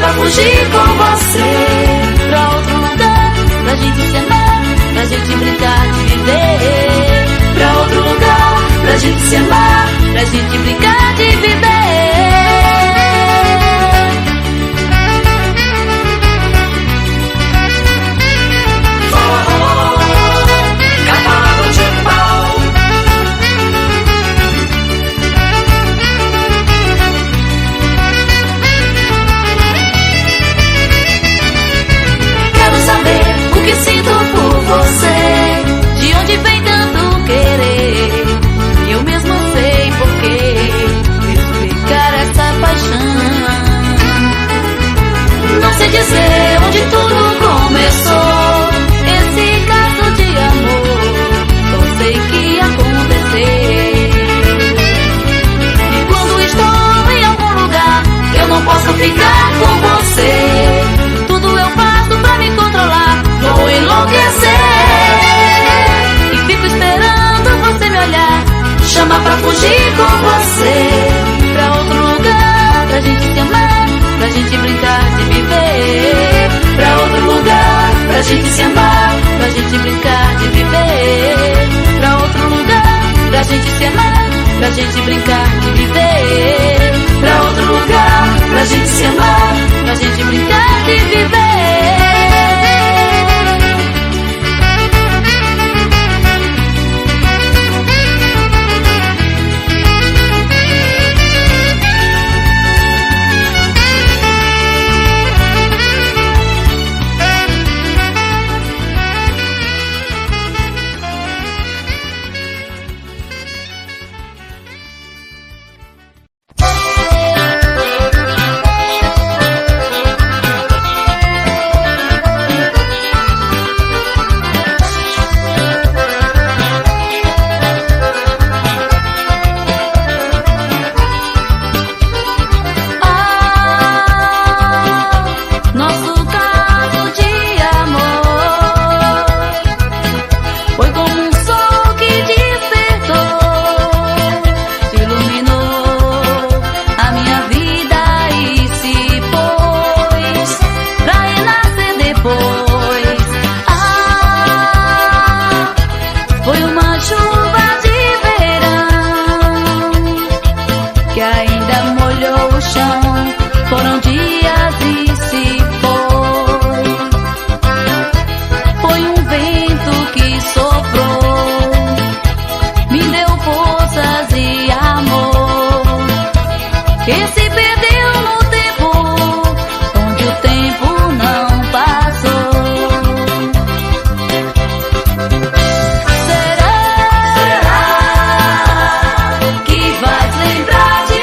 pra fugir com você pra outro lugar, pra gente se amar, pra gente brincar de viver. Pra outro lugar, pra gente se amar, pra gente brincar de viver. Sinto por você, de onde vem tanto querer. Eu mesmo sei porquê, explicar essa paixão. Não sei dizer onde tudo começou, esse caso de amor, só sei que aconteceu. E quando estou em algum lugar, eu não posso ficar com você. Tudo eu faço pra me controlar, vou enlouquecer. E fico esperando você me olhar, chamar pra fugir com você pra outro lugar, pra gente se amar, pra gente brincar de viver. Pra outro lugar, pra gente se amar, pra gente brincar de viver. Pra outro lugar, pra gente se amar, pra gente brincar de viver. Pra outro lugar, pra gente se amar, pra gente brincar de viver. Será que vai lembrar de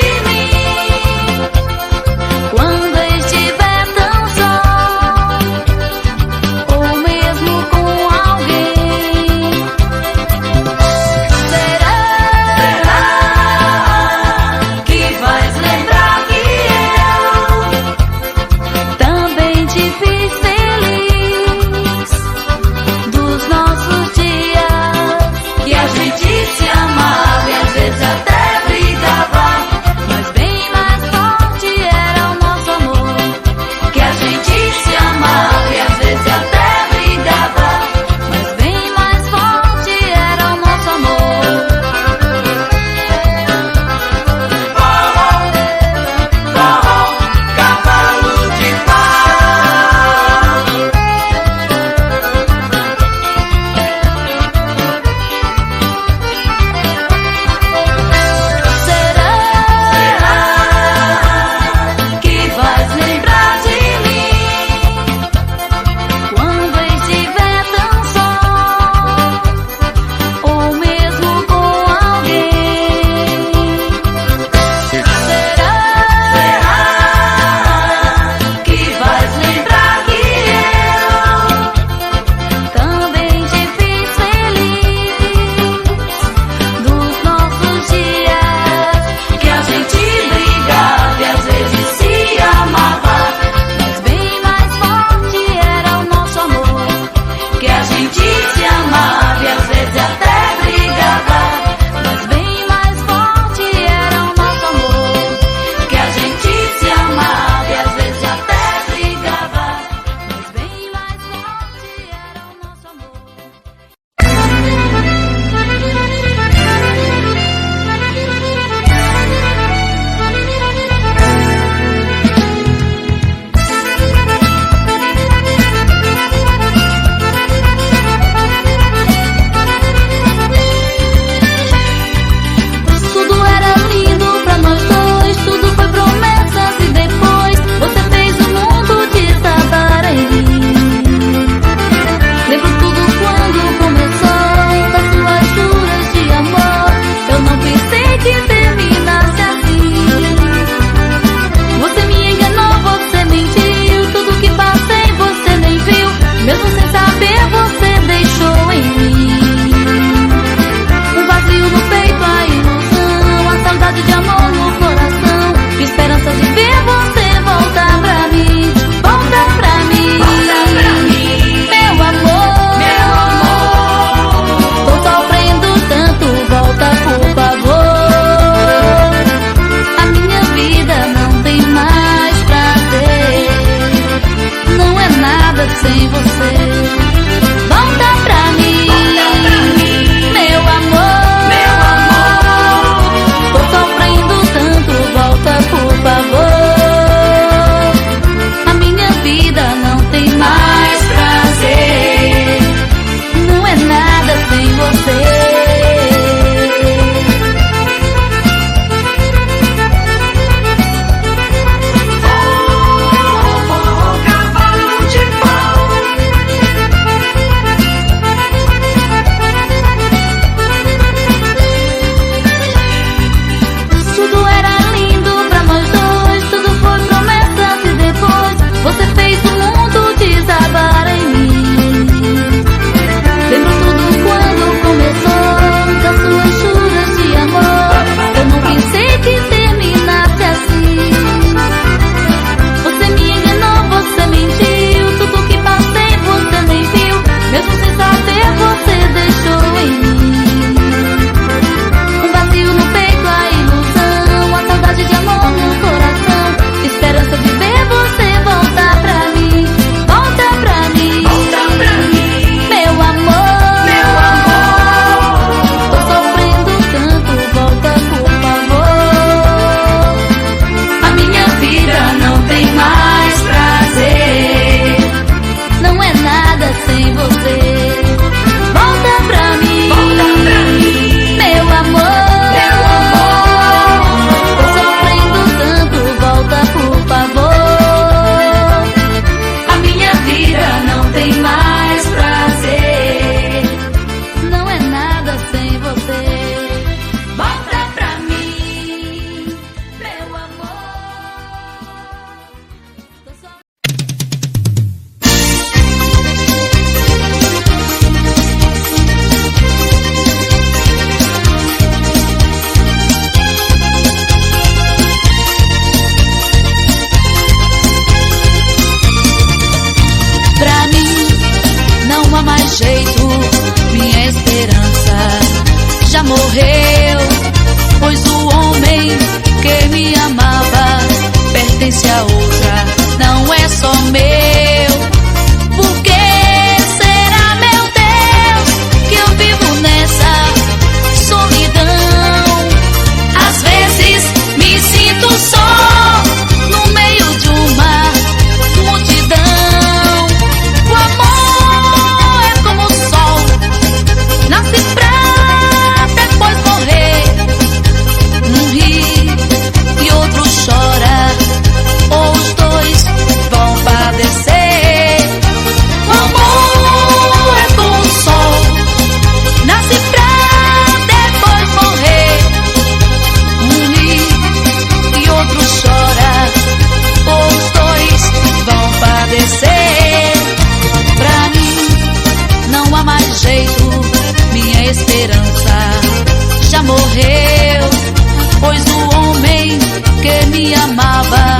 me amava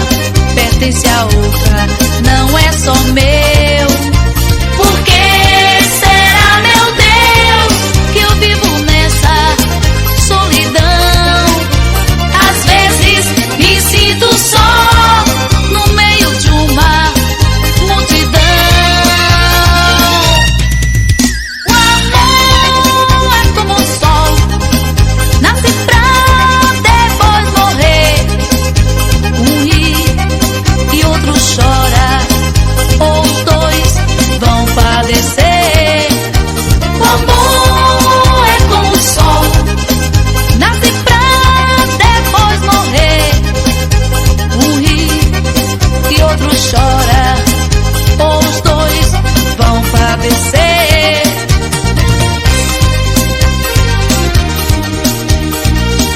pertence a outra, não é só meu. Por que será, meu Deus, que eu vivo nessa solidão? Às vezes me sinto só no meio de uma multidão. O amor é como o sol, nasce pra depois morrer. Um ri e outro chora, ou os dois vão padecer. O amor é como o sol, nasce pra depois morrer. Um ri e outro chora, ou os dois vão padecer.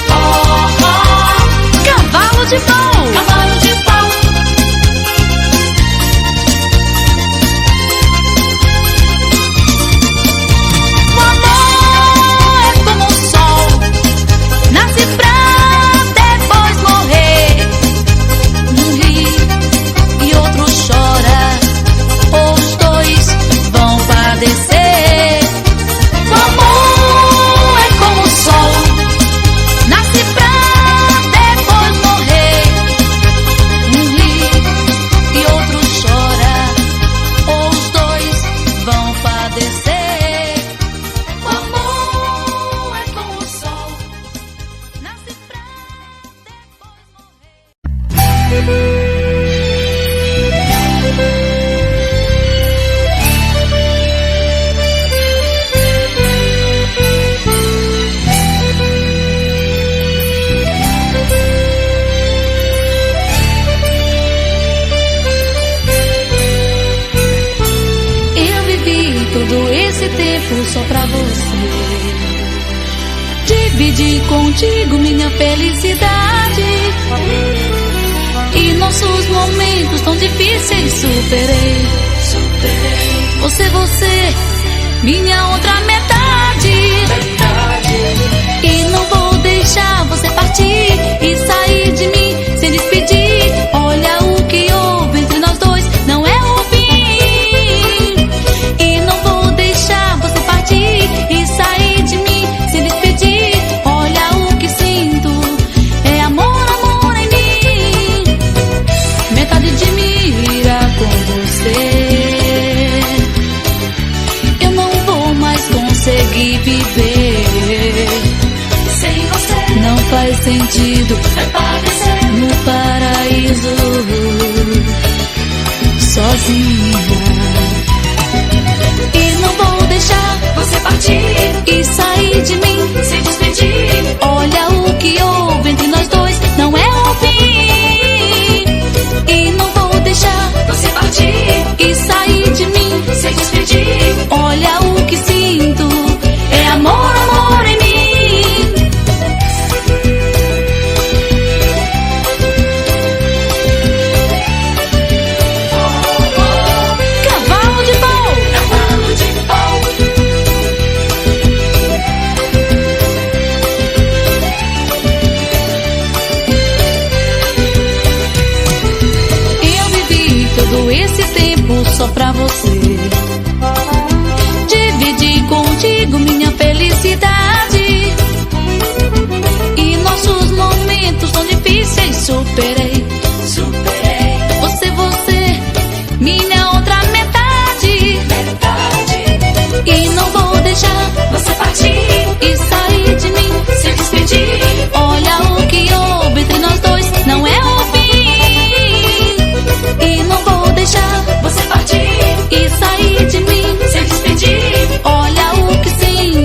Oh, oh, cavalo de pau, cavalo de pau. O amor é como o sol, nasce pra depois morrer. Um ri e outro chora, ou os dois vão padecer. O amor é como o sol, nasce pra depois morrer. Um ri e outro chora, ou os dois vão padecer. O amor é como o sol, nasce pra depois morrer. Eu vivi todo esse tempo só pra você, dividi contigo minha felicidade, e nossos momentos tão difíceis superei. Você, minha outra metade. E não vou deixar você partir e sair de mim sem despedir. Olha o que houve entre nós dois, não é o fim. E não vou deixar você partir e sair de mim sem despedir. Olha o que sinto, é amor, amor em mim. Metade de mim irá com você. Eu não vou mais conseguir viver sem você. Não faz sentido no paraíso sozinha. E não vou deixar você partir e sair de mim sem despedir. Olha o que houve entre nós dois, não é o fim. E não vou deixar você partir e sair de mim sem despedir. Olha o que sinto, é amor, amor em mim. Cavalo de pau, cavalo de pau. Eu vivi todo esse tempo só pra você, dividi contigo minha felicidade, e nossos momentos tão difíceis superei. Você, minha outra metade. E não vou deixar você partir e sair de mim sem despedir. Olha o que houve entre nós dois, não é o fim. E não vou deixar você partir e sair de mim sem despedir. Olha o que sinto,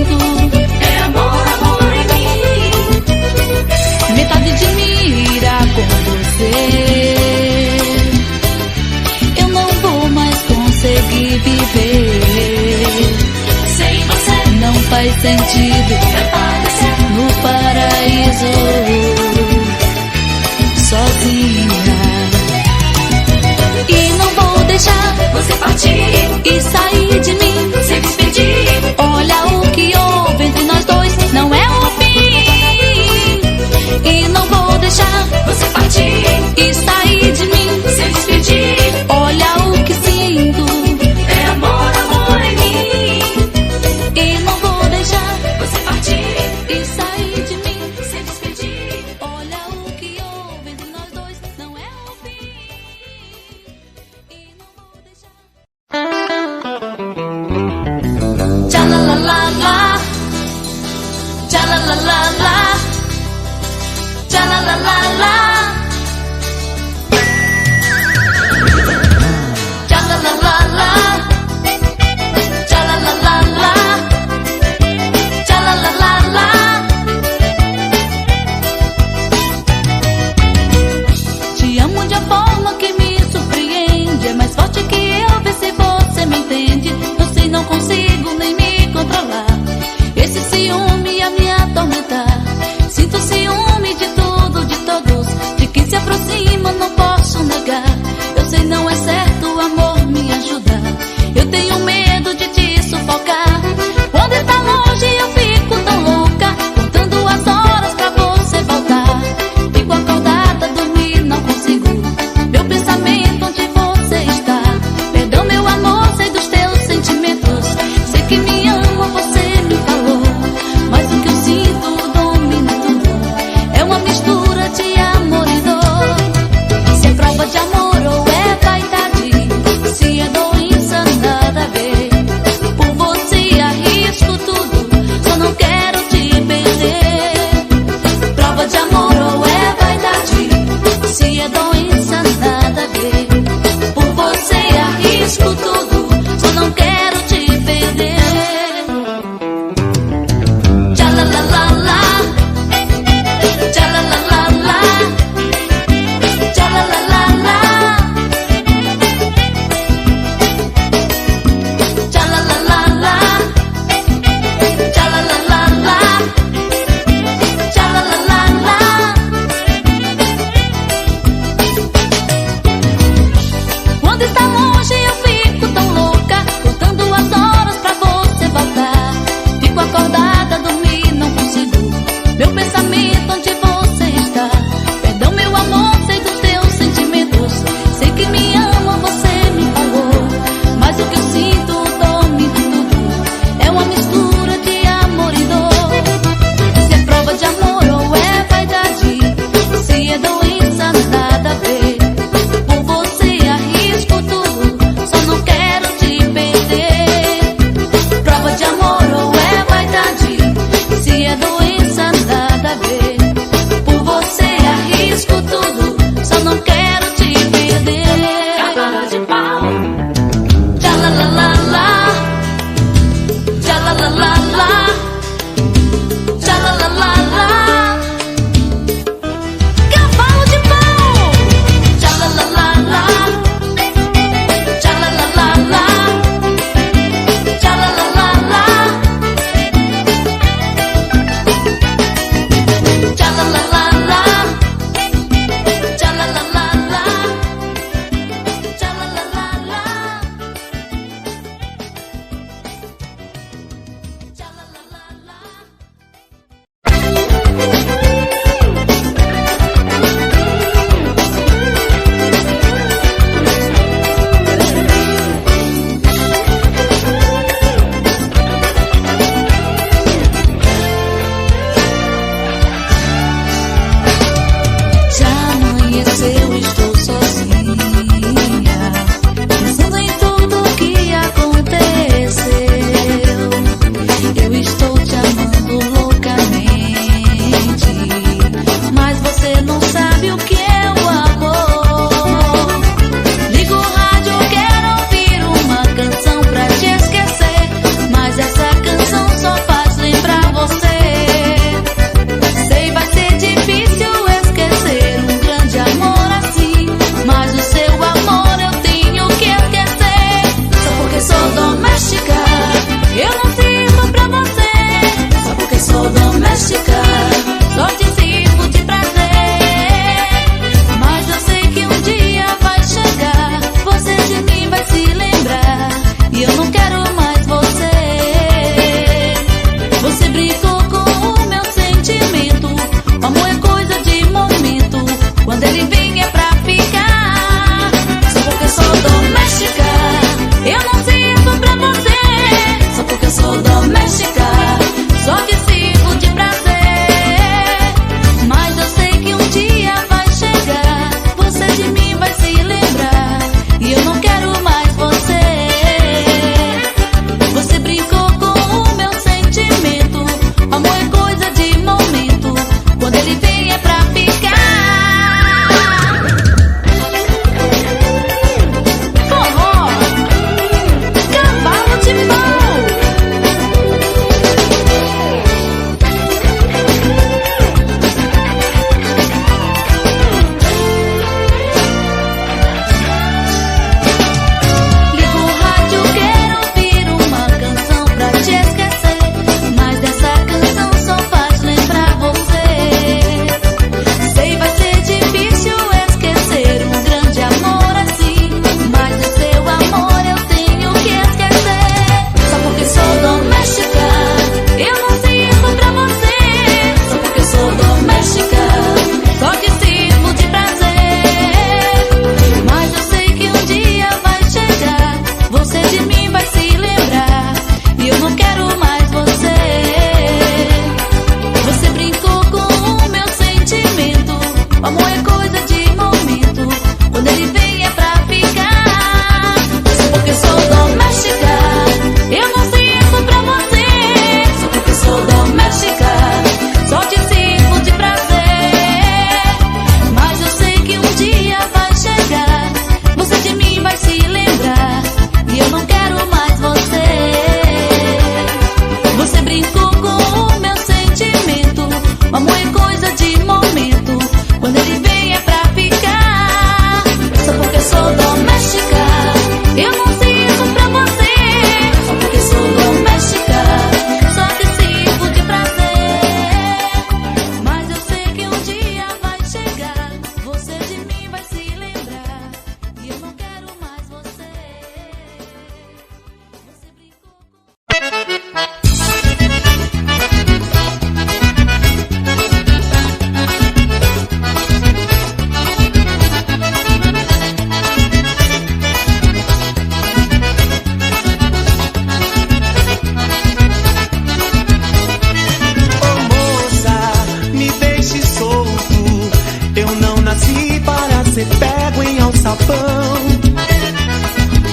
nasci para ser pego em alçapão.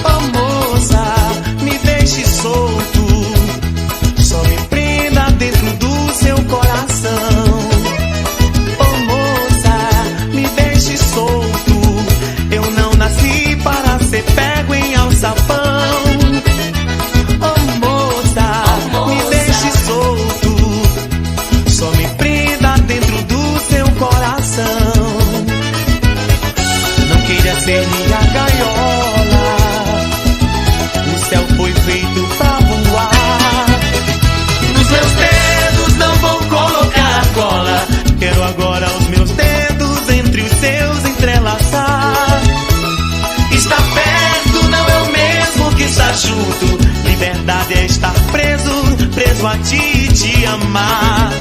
Oh moça, me deixe solto, só me prenda dentro do seu coração. Oh moça, me deixe solto, eu não nasci para ser pego em alçapão. Oh moça, me deixe solto, só me prenda dentro do seu coração. Não queira ser minha gaiola, o céu foi feito pra voar. Nos meus dedos não vou colocar cola, quero agora os meus dedos entre os seus entrelaçar. Estar perto não é o mesmo que estar junto, liberdade é estar preso, preso a ti e te amar.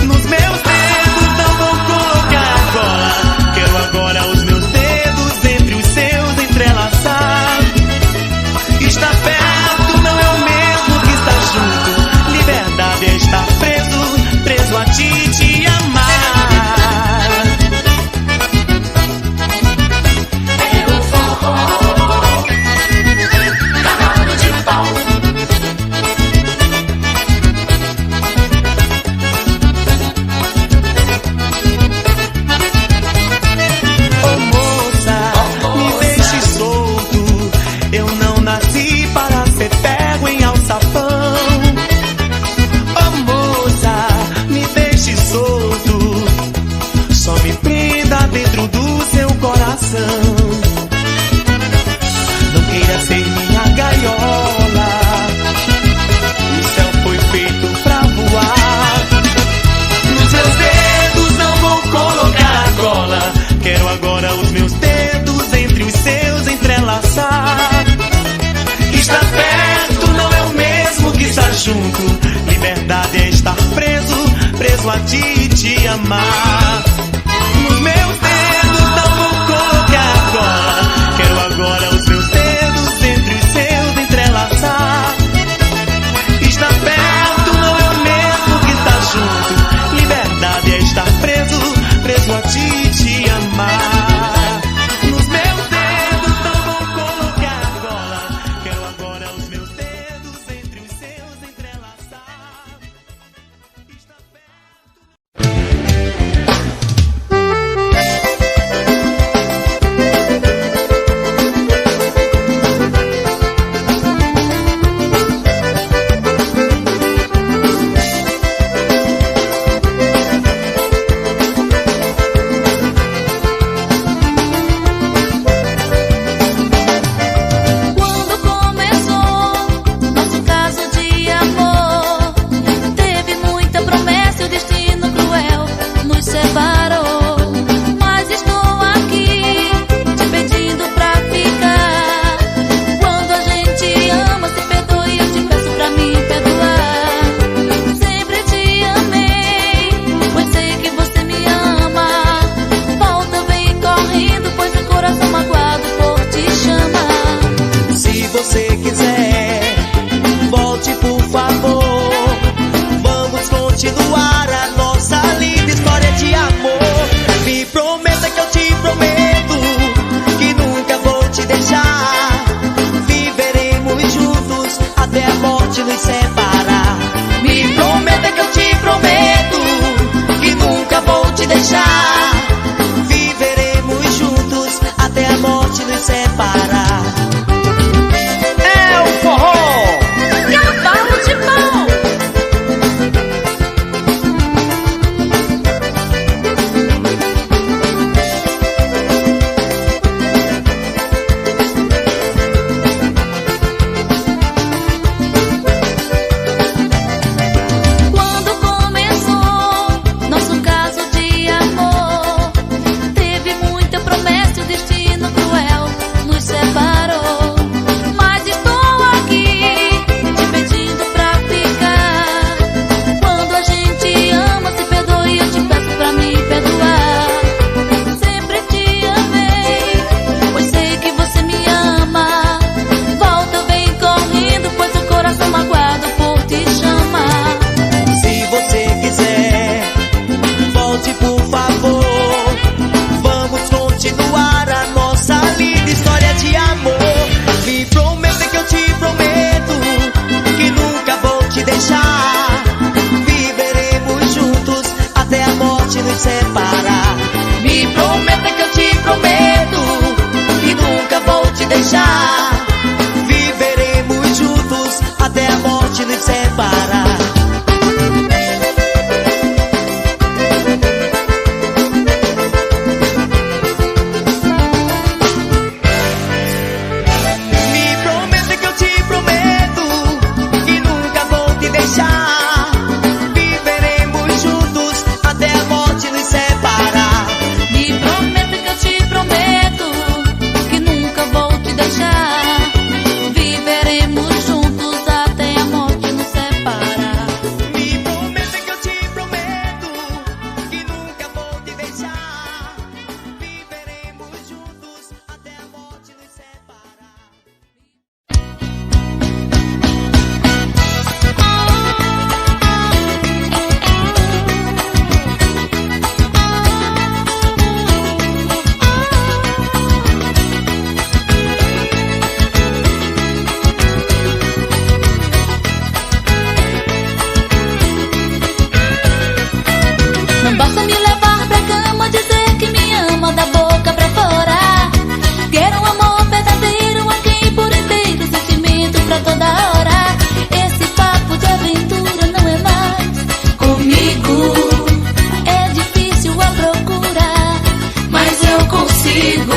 Nos meus dedos não vou colocar cola, quero agora os meus dedos entre os seus entrelaçar. Estar perto não é o mesmo que estar junto, liberdade é estar preso, preso a ti e te amar. É o forró, cavalo de pau. Oh moça, me deixe solto, eu não nasci para ser pego em alçapão. Oh moça, me deixe solto, só me prenda dentro do seu coração. Não queira ser minha gaiola, o céu foi feito pra voar. Nos meus dedos não vou colocar cola, quero agora os meus dedos entre os seus entrelaçar. Estar perto não é o mesmo que estar junto, liberdade é estar preso, preso a ti e te amar. Nos meus dedos não vou colocar cola, quero agora os meus dedos entre os seus entrelaçar. Estar perto não é o mesmo que estar junto, liberdade é estar preso, preso a ti e te amar. Nos meus dedos não vou colocar cola, quero agora os meus dedos entre os seus entrelaçar. Estar perto. eu consigo.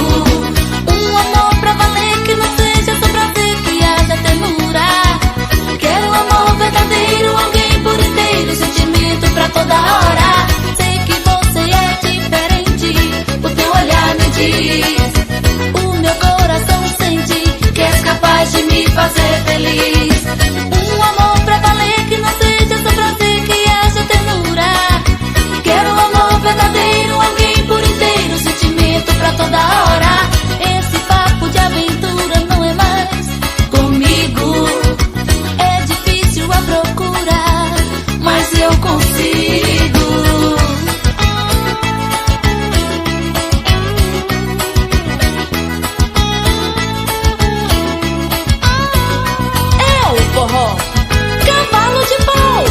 Um amor pra valer, que não seja só prazer, que haja ternura. Quero um amor verdadeiro, alguém por inteiro, sentimento pra toda hora. Sei que você é diferente, o teu olhar me diz, o meu coração sente que és capaz de me fazer feliz. Um amor pra valer, que não seja só prazer, que haja ternura. Quero um amor verdadeiro, alguém por inteiro, sentimento pra toda hora. Esse papo de aventura não é mais comigo. É difícil a procura, mas eu consigo. É o forró, cavalo de pau.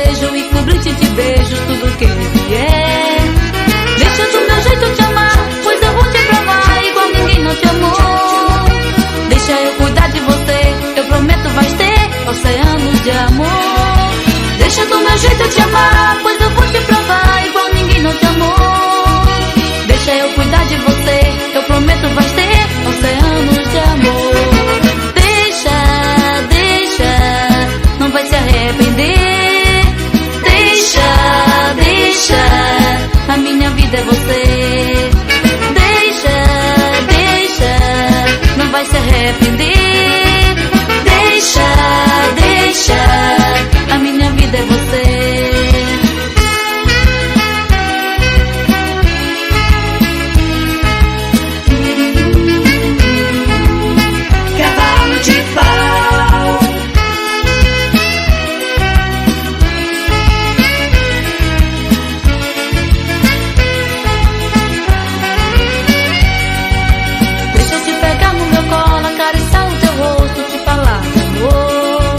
desejo e cobrir-te de beijos tudo que vier. Deixa do meu jeito te amar, pois eu vou te provar igual ninguém não te amou. Deixa eu cuidar de você, eu prometo vais ter oceanos de amor. Deixa do meu jeito te amar, pois eu vou te provar igual ninguém não te amou. Deixa eu cuidar de você, eu prometo vais ter oceanos de amor. Deixa, deixa, não vai se arrepender. Deixa, deixa, a minha vida é você. Deixa, deixa, não vai se arrepender. Deixa, deixa, a minha vida é você. Cavalo de pau. Deixa eu te pegar no meu colo, acariciar o teu rosto, te falar de amor.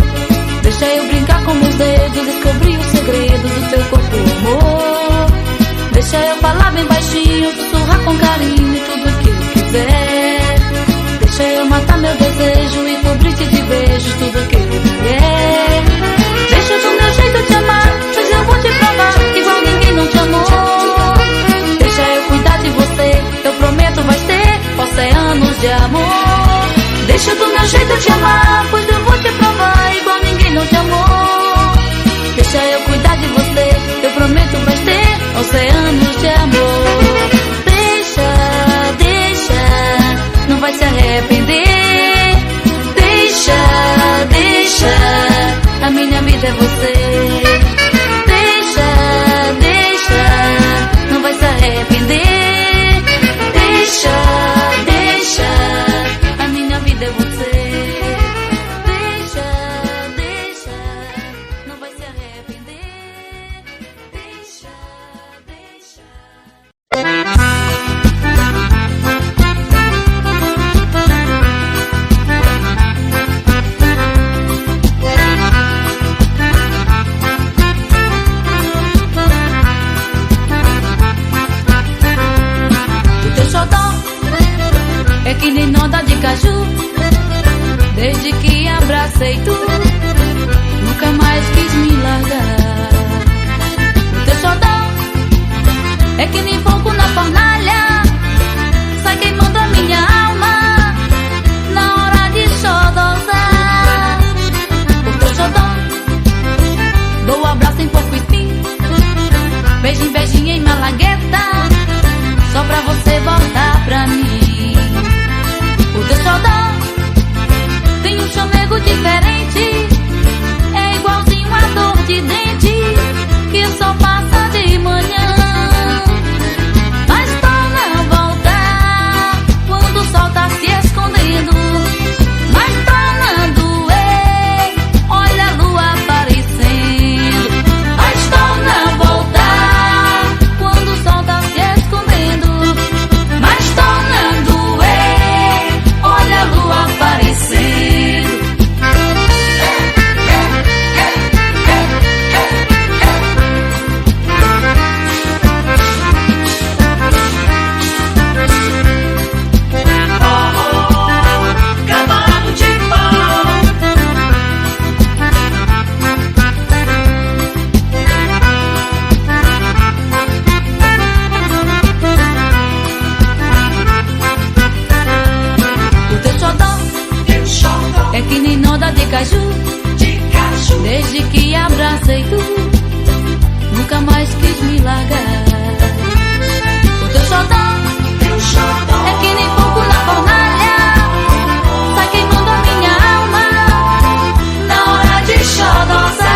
Deixa eu brincar com meus dedos, descobrir os segredos do teu corpo, amor. Deixa eu falar bem baixinho, sussurrar com carinho e tudo que eu quiser. Deixa eu matar meu desejo e cobrir-te de beijos tudo que eu vier. Deixa do meu jeito te amar, pois eu vou te provar igual ninguém não te amou. Deixa eu cuidar de você, eu prometo vais ter oceanos de amor. Deixa do meu jeito te amar, pois eu vou te provar igual ninguém não te amou. Deixa eu cuidar de você, eu prometo vais ter oceanos de amor. Deixa, deixa, não vai se arrepender. Deixa, deixa, a minha vida é você. Deixa, deixa, não vai se arrepender. Deixa, deixa, a minha vida é você. Deixa, deixa, não vai se arrepender. Deixa, deixa. O teu xodó é que nem nota de caju. Desde que abracei tu, nunca mais quis me largar. O teu xodó é que nem fogo na fornalha, sai queimando a minha alma na hora de xodosar. O teu xodó, dou abraço em pouco espinho, beijo em beijinho em malagueta, só pra você voltar pra mim. O teu xodó tem um chamego diferente, é igualzinho a dor de dente que só passa de manhã. Mas torna a voltar quando o sol tá se escondendo. Mas torna a doer, olha a lua aparecendo. Mas torna a voltar quando o sol tá se escondendo. Mas torna a doer, olha a lua aparecendo. Cavalo de pau. O teu xodó Teu xodó é que nem nota de caju. de caju. Desde que abracei tu, nunca mais quis me largar. O teu xodó Teu xodó é que nem fogo na fornalha, sai queimando a minha alma na hora de xodosar.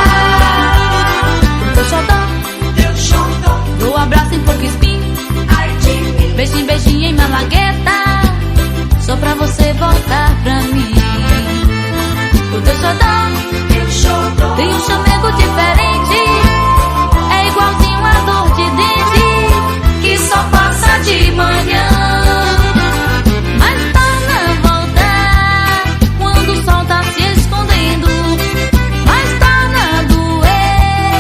O teu xodó, Teu xodó, dou abraço em pouco espinho, ai de mim. beijo em beijinho em malagueta, só pra você voltar pra mim. O teu xodó Teu xodó tem um chamego diferente, é igualzinho a dor de dente que só passa de manhã. Mas torna a voltar quando o sol tá se escondendo. Mas torna a doer,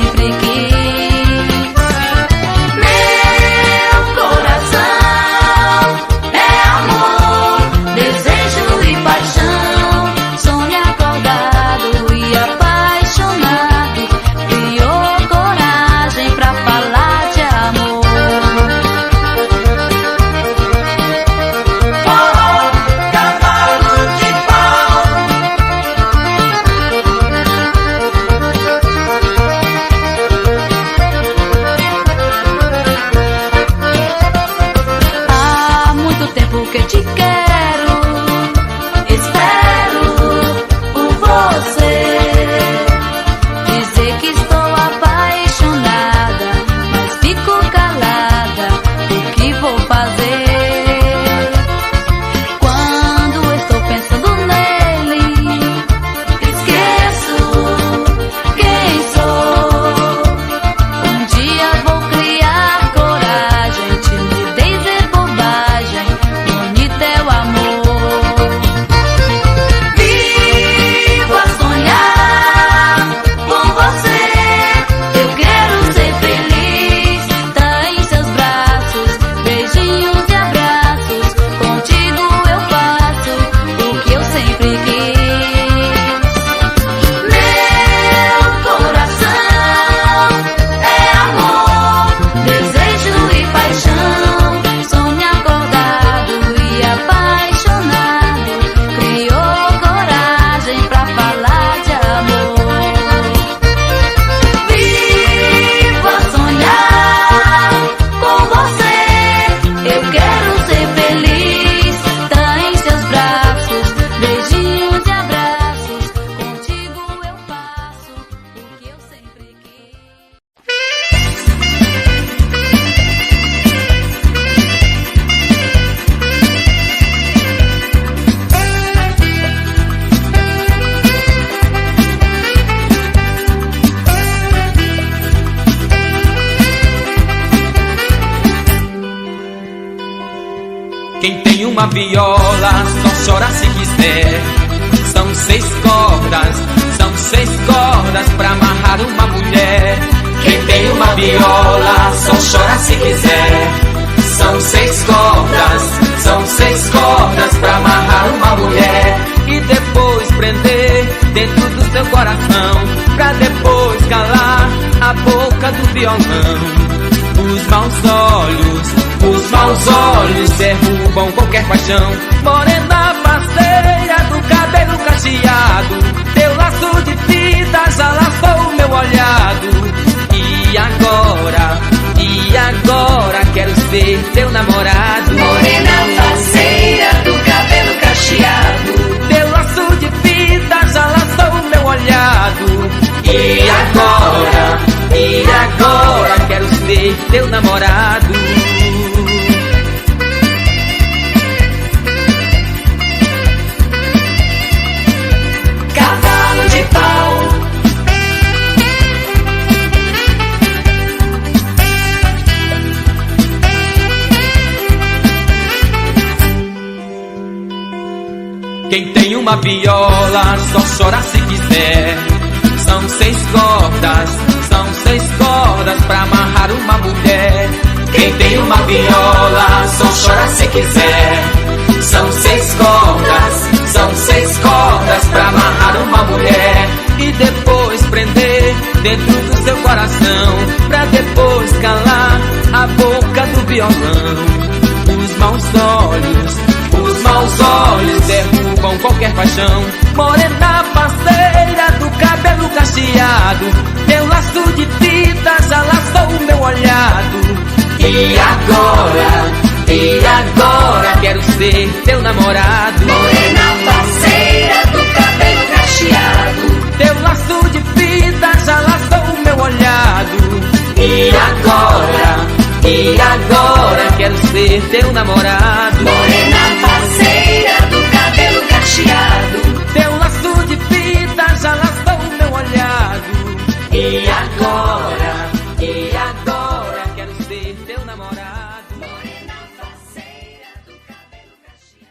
sempre quis. Meu coração é amor, desejo e paixão. Sonho acordado e apaixonado, criou coragem pra falar de amor. Cavalo de pau. Há muito tempo que te quero, espero por você. Dizer que estou apaixonada, mas fico calada. O que vou fazer? Quando estou pensando nele, esqueço quem sou. Um dia vou criar coragem, timidez e bobagem, bonito é o amor. Vivo a sonhar com você, eu quero ser feliz. Tá em seus braços, beijinhos e abraços, contigo eu faço o que eu sempre quis. Meu coração é amor, desejo e paixão. Sonho acordado e apaixonado, criou coragem pra falar de amor. Vivo a sonhar com você, eu quero ser feliz. Tá em seus braços, beijinhos e abraços, contigo eu faço o que eu sempre quis. Quem tem uma viola só chora se quiser. São 6 cordas pra amarrar uma mulher. Quem tem uma viola só chora se quiser. São 6 cordas pra amarrar uma mulher. E depois prender dentro do seu coração, pra depois calar a boca do violão. Os maus olhos derrubam qualquer paixão. Morena parceira do cabelo cacheado, teu laço de fita já laçou o meu olhado. E agora quero ser teu namorado. Morena parceira do cabelo cacheado, Teu laço de fita já laçou o meu olhado. E agora quero ser teu namorado. cavalo de pau. Quem tem uma viola só chora se quiser. São 6 cordas pra amarrar uma mulher. Quem tem uma viola só chora se quiser. São 6 cordas pra amarrar uma mulher. E depois prender dentro do seu coração, pra depois calar a boca do violão. Os maus olhos derrubam qualquer paixão. Morena parceira do cabelo cacheado, teu laço de fita já laçou o meu olhado. E agora quero ser teu namorado. Morena parceira do cabelo cacheado, Teu laço de fita já laçou o meu olhado. E agora quero ser teu namorado. morena parceira do cabelo cacheado, Teu laço de fita já laçou o meu olhado. E agora quero ser teu namorado. morena parceira do cabelo cacheado.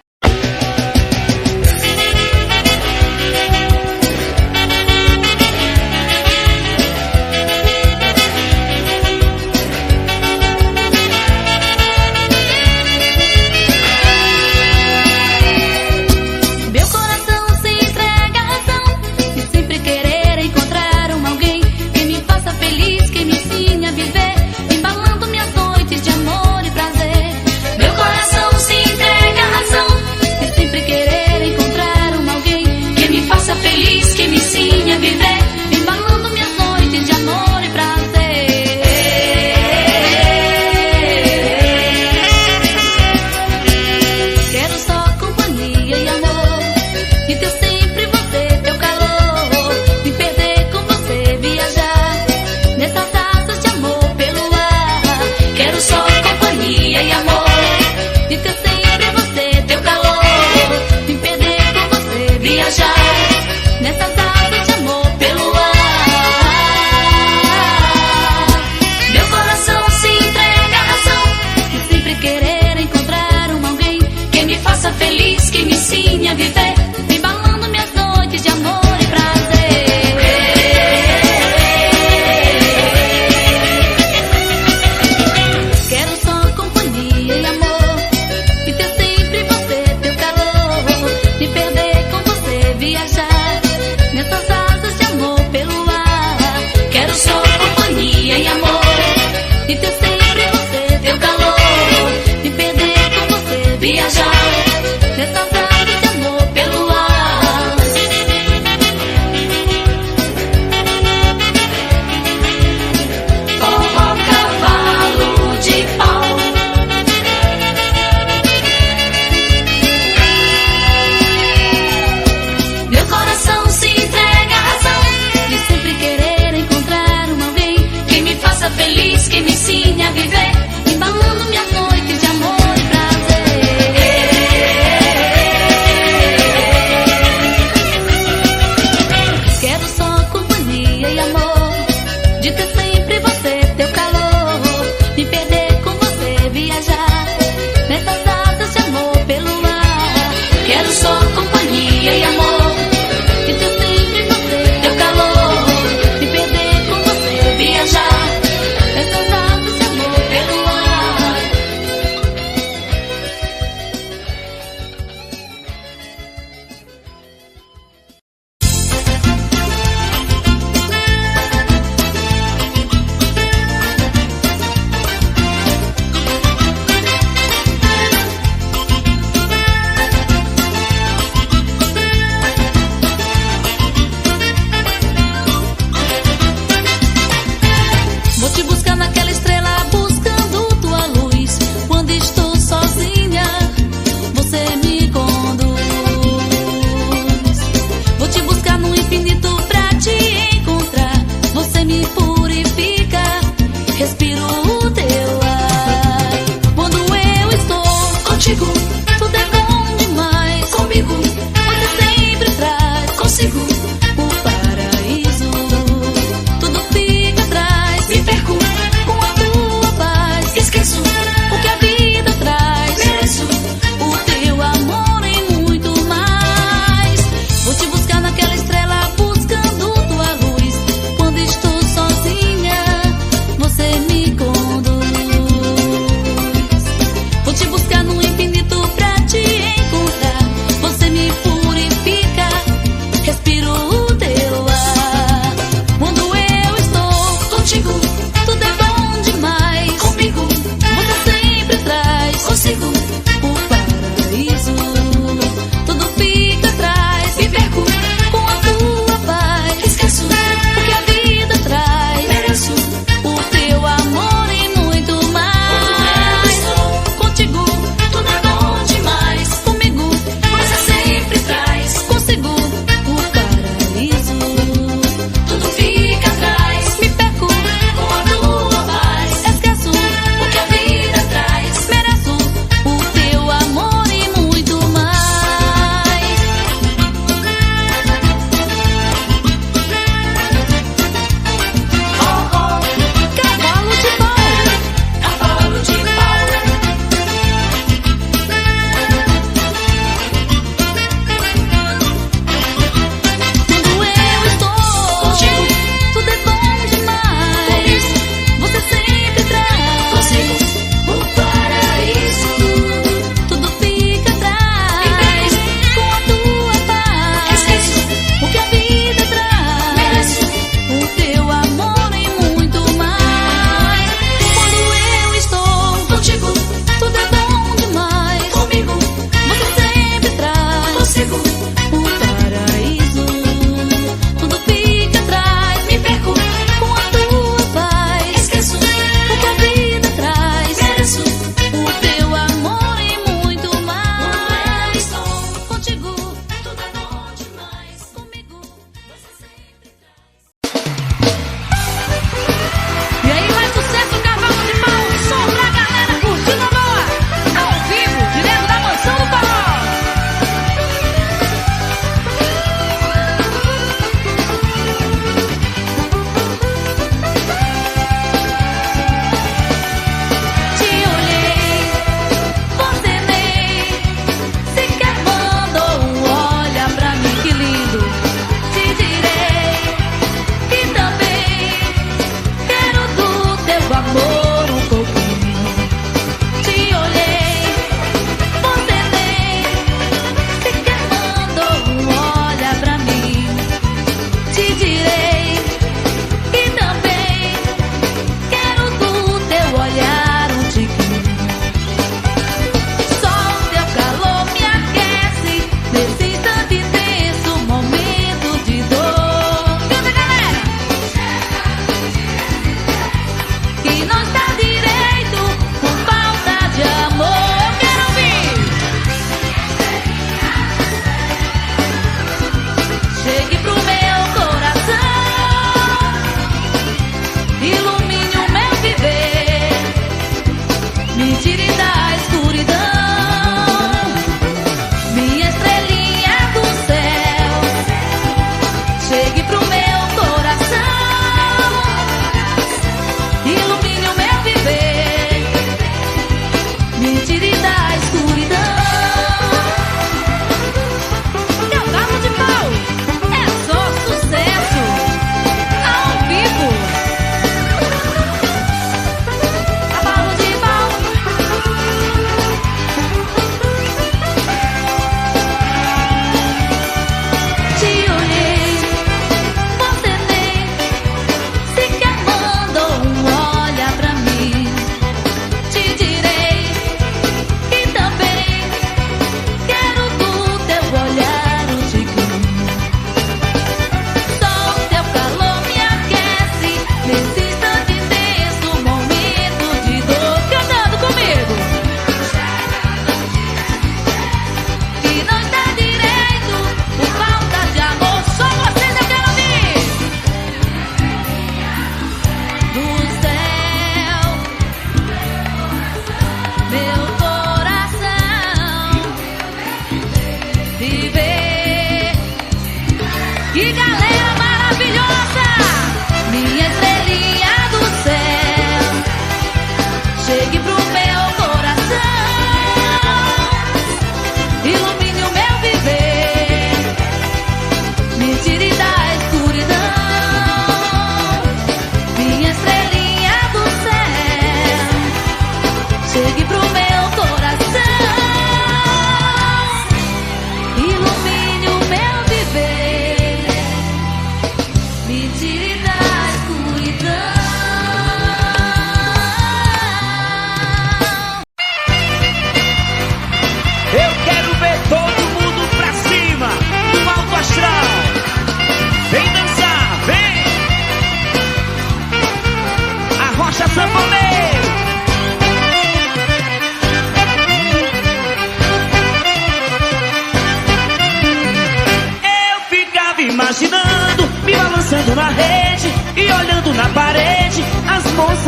te buscar naquela estrela, buscando tua luz. Quando estou sozinha, você me conduz. Vou te buscar no infinito pra te encontrar. Você me purifica, respiro o teu ar. Quando eu estou contigo, tudo é bom demais. Comigo, você sempre traz consigo o paraíso. Tudo fica atrás, me perco com a tua paz. Esqueço o que a vida traz, mereço o teu amor e muito mais. Vou te buscar naquela estrela, buscando tua luz. Quando estou sozinha, você me conduz. Vou te buscar no infinito pra te encontrar. Você me purifica, respiro o teu ar. Quando eu estou contigo, tudo é bom demais. Comigo, você sempre traz consigo o paraíso. Tudo fica atrás, me perco com a tua paz. Esqueço o que a vida traz, mereço o teu amor e muito mais. Contigo, tudo é bom demais. Comigo, você sempre traz consigo o paraíso. Tudo fica atrás, me perco com a tua paz. Esqueço o que a vida traz, mereço o teu amor e muito mais. Cavalo de pau, cavalo de pau. Quando eu estou contigo, tudo é bom demais. Você sempre traz consigo o paraíso. Tudo fica atrás com a tua paz. Esqueço o que a vida traz, mereço o teu amor e muito mais. Quando eu estou contigo, tudo é bom demais. Comigo, você sempre traz consigo o paraíso. Tudo fica atrás, me perco com a tua paz. Esqueço o que a vida traz, mereço o teu amor e muito mais. Estou contigo, tudo é bom demais. Comigo, você sempre traz. E aí, mais sucesso, cavalo de pau, som pra galera curtindo a boa. Ao vivo, direto da mansão do forró. Te olhei, você nem sequer mandou olha pra mim, que lindo. Te direi que também quero do teu amor um pouquinho. Te olhei, você nem sequer mandou olha pra mim. Te direi que também quero do teu olhar um tiquinho. Só o teu calor me aquece nesse instante intenso, momento de dor. Canta, galera! Que nós tá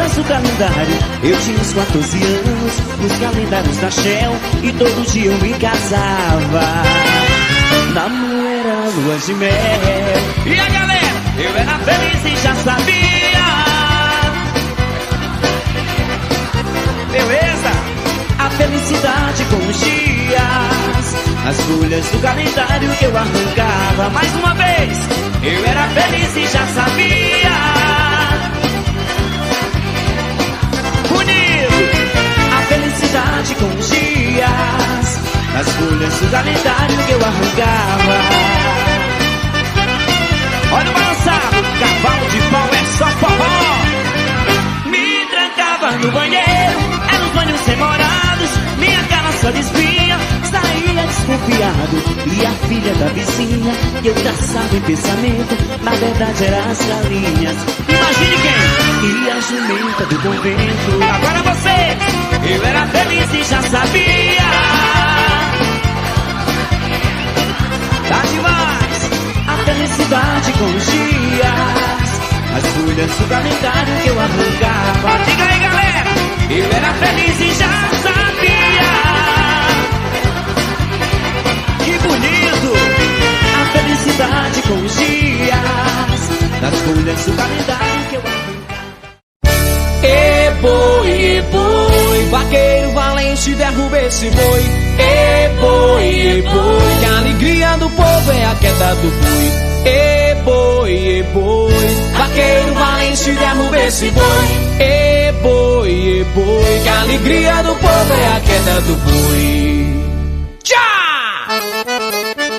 nosso calendário. Eu tinha uns 14 anos, nos calendários da Shell, e todo dia eu me casava. Namoro era lua de mel. E a galera, eu era feliz e já sabia. Beleza? A felicidade com os dias, as folhas do calendário que eu arrancava. Mais uma vez, eu era feliz e já sabia. Unido, a felicidade com os dias, as folhas do calendário que eu arrancava. Olha o balançado, cavalo de pau é só forró. Me trancava no banheiro, eram os banhos demorados, minha cara só de espinha, saía desconfiado. E a filha da vizinha, que eu traçava em pensamento, na verdade era as galinhas. Imagine quem? E a jumenta do convento. Agora vocês, eu era feliz e já sabia. Tá demais, a felicidade com os dias, as folhas do calendário que eu arrancava. Diga aí, galera, eu era feliz e já sabia. Que bonito, a felicidade com os dias, as folhas do calendário que eu arrancava. E boi, vaqueiro valente, derruba esse boi. E boi, que a alegria do povo é a queda do boi. E boi, vaqueiro valente, derruba esse boi. E boi, que a alegria do povo é a queda do boi. Tchá!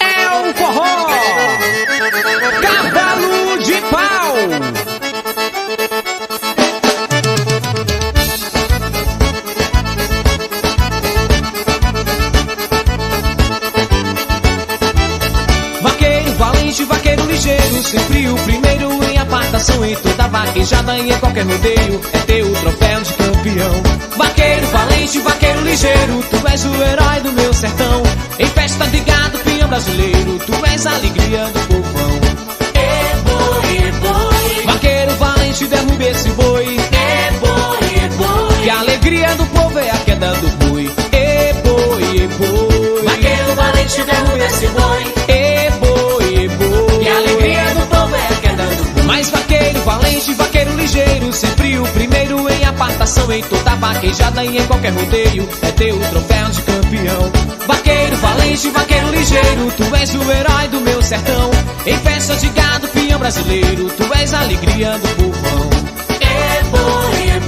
É o forró, cavalo de pau. Vaqueiro ligeiro, sempre o primeiro em apartação, em toda vaquejada e em qualquer rodeio é ter o troféu de campeão. Vaqueiro valente, vaqueiro ligeiro, tu és o herói do meu sertão. Em festa de gado, pinhão brasileiro, tu és a alegria do povão. E boi, vaqueiro valente, derrube esse boi. E boi, que a alegria do povo é a queda do boi. E boi, vaqueiro valente, derrube esse boi. Mas vaqueiro valente, vaqueiro ligeiro, sempre o primeiro em apartação, em toda vaquejada e em qualquer rodeio é ter o troféu de campeão. Vaqueiro valente, vaqueiro ligeiro, tu és o herói do meu sertão. Em festa de gado, pinhão brasileiro, tu és a alegria do povão. E boi,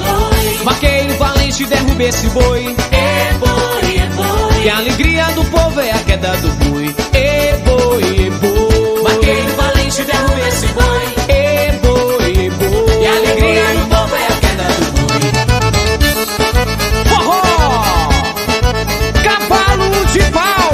vaqueiro valente, derruba esse boi. E boi, que a alegria do povo é a queda do boi. E boi, vaqueiro valente, derruba esse boi. E a alegria do povo é a queda do boi. Forró, cavalo de pau.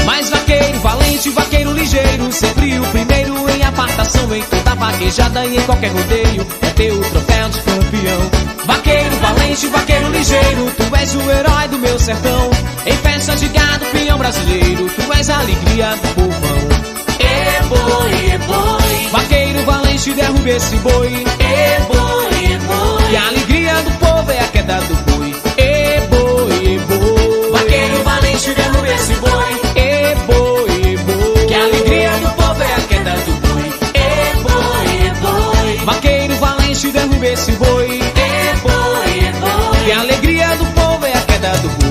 Mas vaqueiro valente, vaqueiro ligeiro, sempre o primeiro em apartação, em toda vaquejada e em qualquer rodeio é ter o troféu de campeão. Vaqueiro valente, vaqueiro ligeiro, tu és o herói do meu sertão. Em festa de gado, pinhão brasileiro, tu és a alegria do povão. E boi, vaqueiro valente, derruba esse boi. E boi, que a alegria do povo é a queda do boi. E boi, vaqueiro valente, derruba esse boi. E boi, que a alegria do povo é a queda do boi. E boi, vaqueiro valente, derruba esse boi. E a alegria do povo é a queda do boi.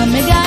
Media